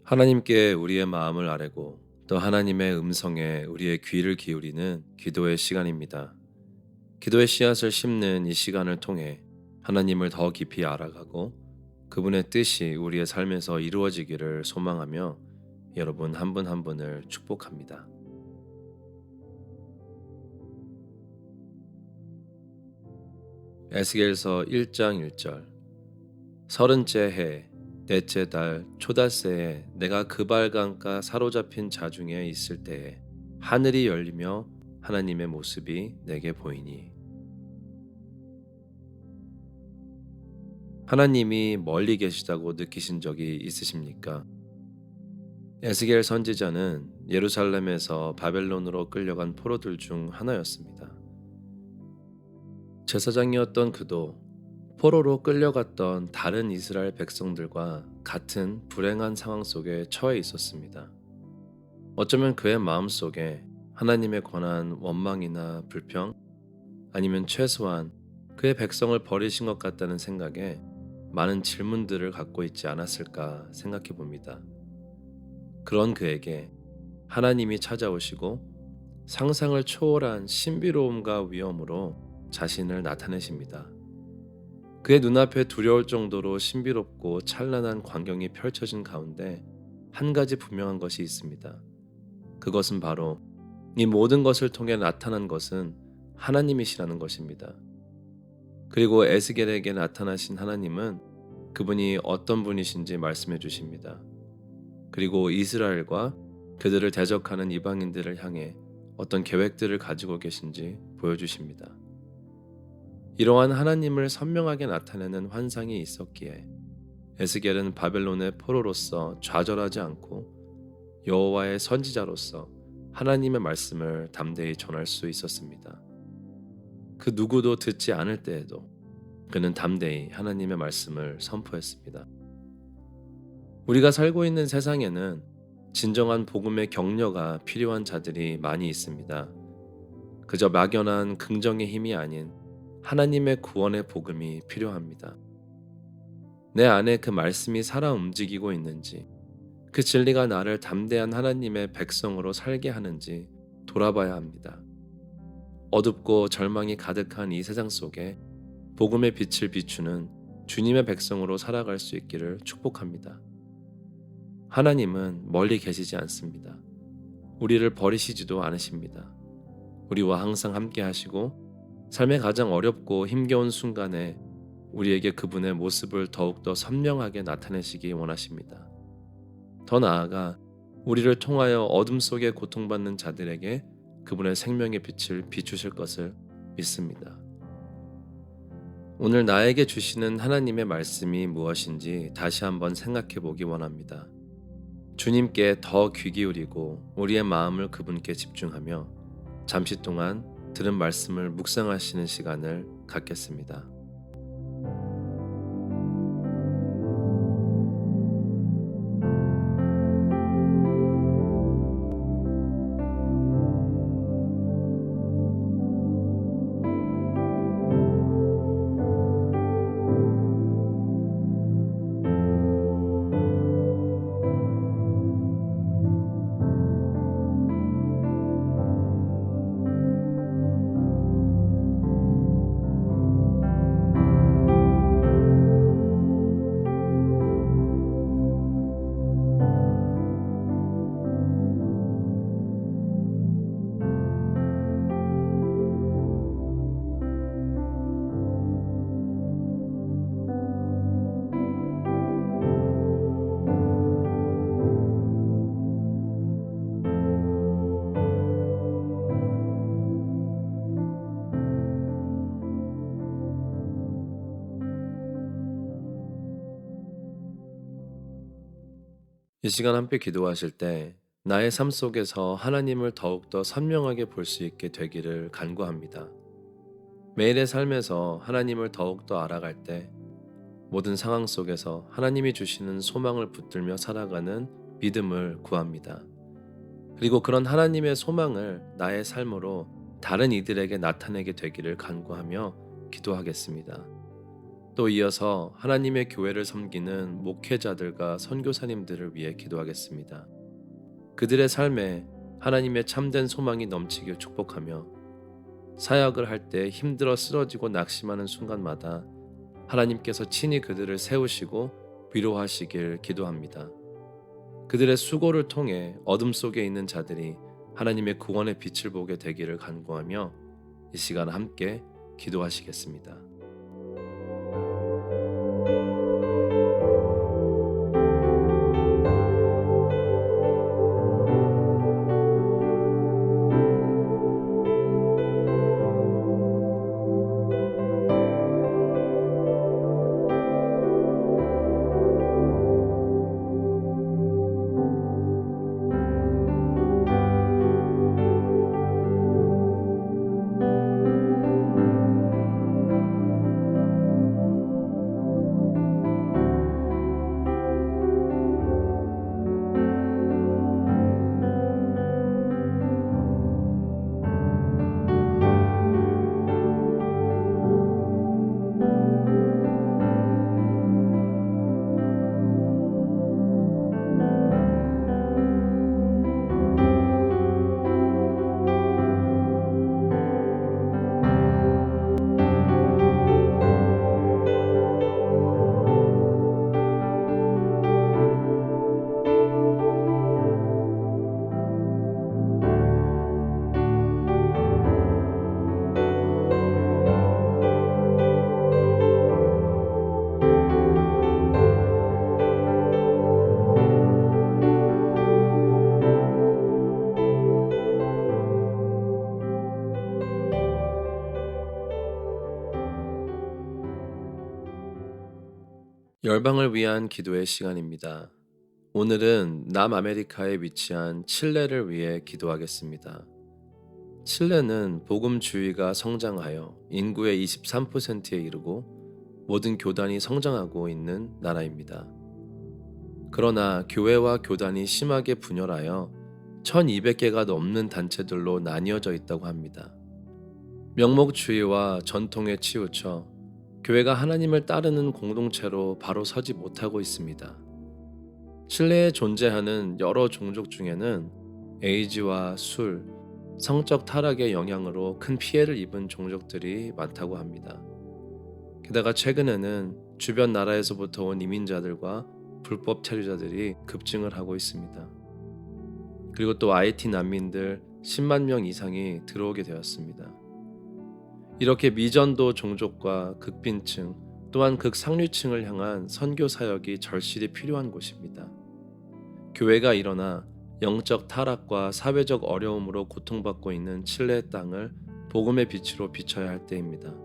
하나님께 우리의 마음을 아뢰고 또 하나님의 음성에 우리의 귀를 기울이는 기도의 시간입니다. 기도의 씨앗을 심는 이 시간을 통해 하나님을 더 깊이 알아가고 그분의 뜻이 우리의 삶에서 이루어지기를 소망하며 여러분 한 분 한 분을 축복합니다. 에스겔서 1장 1절. 서른째 해 넷째 달 초닷새에 내가 그발강가 사로잡힌 자 중에 있을 때에 하늘이 열리며 하나님의 모습이 내게 보이니. 하나님이 멀리 계시다고 느끼신 적이 있으십니까? 에스겔 선지자는 예루살렘에서 바벨론으로 끌려간 포로들 중 하나였습니다. 제사장이었던 그도 포로로 끌려갔던 다른 이스라엘 백성들과 같은 불행한 상황 속에 처해 있었습니다. 어쩌면 그의 마음속에 하나님에 관한 원망이나 불평, 아니면 최소한 그의 백성을 버리신 것 같다는 생각에 많은 질문들을 갖고 있지 않았을까 생각해 봅니다. 그런 그에게 하나님이 찾아오시고 상상을 초월한 신비로움과 위엄으로 자신을 나타내십니다. 그의 눈앞에 두려울 정도로 신비롭고 찬란한 광경이 펼쳐진 가운데 한 가지 분명한 것이 있습니다. 그것은 바로 이 모든 것을 통해 나타난 것은 하나님이시라는 것입니다. 그리고 에스겔에게 나타나신 하나님은 그분이 어떤 분이신지 말씀해 주십니다. 그리고 이스라엘과 그들을 대적하는 이방인들을 향해 어떤 계획들을 가지고 계신지 보여주십니다. 이러한 하나님을 선명하게 나타내는 환상이 있었기에 에스겔은 바벨론의 포로로서 좌절하지 않고 여호와의 선지자로서 하나님의 말씀을 담대히 전할 수 있었습니다. 그 누구도 듣지 않을 때에도 그는 담대히 하나님의 말씀을 선포했습니다. 우리가 살고 있는 세상에는 진정한 복음의 격려가 필요한 자들이 많이 있습니다. 그저 막연한 긍정의 힘이 아닌 하나님의 구원의 복음이 필요합니다. 내 안에 그 말씀이 살아 움직이고 있는지, 그 진리가 나를 담대한 하나님의 백성으로 살게 하는지 돌아봐야 합니다. 어둡고 절망이 가득한 이 세상 속에 복음의 빛을 비추는 주님의 백성으로 살아갈 수 있기를 축복합니다. 하나님은 멀리 계시지 않습니다. 우리를 버리시지도 않으십니다. 우리와 항상 함께 하시고 삶의 가장 어렵고 힘겨운 순간에 우리에게 그분의 모습을 더욱더 선명하게 나타내시기 원하십니다. 더 나아가 우리를 통하여 어둠 속에 고통받는 자들에게 그분의 생명의 빛을 비추실 것을 믿습니다. 오늘 나에게 주시는 하나님의 말씀이 무엇인지 다시 한번 생각해 보기 원합니다. 주님께 더 귀 기울이고 우리의 마음을 그분께 집중하며 잠시 동안 들은 말씀을 묵상하시는 시간을 갖겠습니다. 이 시간 함께 기도하실 때 나의 삶 속에서 하나님을 더욱더 선명하게 볼 수 있게 되기를 간구합니다. 매일의 삶에서 하나님을 더욱더 알아갈 때 모든 상황 속에서 하나님이 주시는 소망을 붙들며 살아가는 믿음을 구합니다. 그리고 그런 하나님의 소망을 나의 삶으로 다른 이들에게 나타내게 되기를 간구하며 기도하겠습니다. 또 이어서 하나님의 교회를 섬기는 목회자들과 선교사님들을 위해 기도하겠습니다. 그들의 삶에 하나님의 참된 소망이 넘치길 축복하며 사역을 할 때 힘들어 쓰러지고 낙심하는 순간마다 하나님께서 친히 그들을 세우시고 위로하시길 기도합니다. 그들의 수고를 통해 어둠 속에 있는 자들이 하나님의 구원의 빛을 보게 되기를 간구하며 이 시간 함께 기도하시겠습니다. 열방을 위한 기도의 시간입니다. 오늘은 남아메리카에 위치한 칠레를 위해 기도하겠습니다. 칠레는 복음주의가 성장하여 인구의 23%에 이르고 모든 교단이 성장하고 있는 나라입니다. 그러나 교회와 교단이 심하게 분열하여 1200개가 넘는 단체들로 나뉘어져 있다고 합니다. 명목주의와 전통에 치우쳐 교회가 하나님을 따르는 공동체로 바로 서지 못하고 있습니다. 칠레에 존재하는 여러 종족 중에는 에이즈와 술, 성적 타락의 영향으로 큰 피해를 입은 종족들이 많다고 합니다. 게다가 최근에는 주변 나라에서부터 온 이민자들과 불법 체류자들이 급증을 하고 있습니다. 그리고 또 IT 난민들 10만 명 이상이 들어오게 되었습니다. 이렇게 미전도 종족과 극빈층 또한 극상류층을 향한 선교 사역이 절실히 필요한 곳입니다. 교회가 일어나 영적 타락과 사회적 어려움으로 고통받고 있는 칠레의 땅을 복음의 빛으로 비춰야 할 때입니다.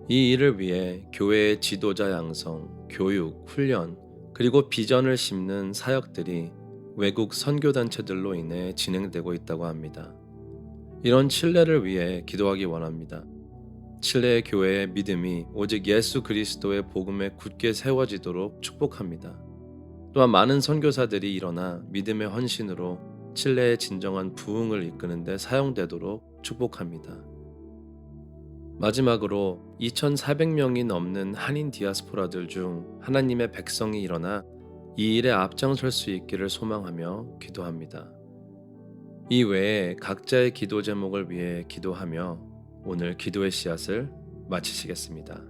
이 일을 위해 교회의 지도자 양성, 교육, 훈련, 그리고 비전을 심는 사역들이 외국 선교단체들로 인해 진행되고 있다고 합니다. 이런 칠레를 위해 기도하기 원합니다. 칠레의 교회의 믿음이 오직 예수 그리스도의 복음에 굳게 세워지도록 축복합니다. 또한 많은 선교사들이 일어나 믿음의 헌신으로 칠레의 진정한 부흥을 이끄는 데 사용되도록 축복합니다. 마지막으로 2,400명이 넘는 한인 디아스포라들 중 하나님의 백성이 일어나 이 일에 앞장설 수 있기를 소망하며 기도합니다. 이 외에 각자의 기도 제목을 위해 기도하며 오늘 기도의 씨앗을 마치시겠습니다.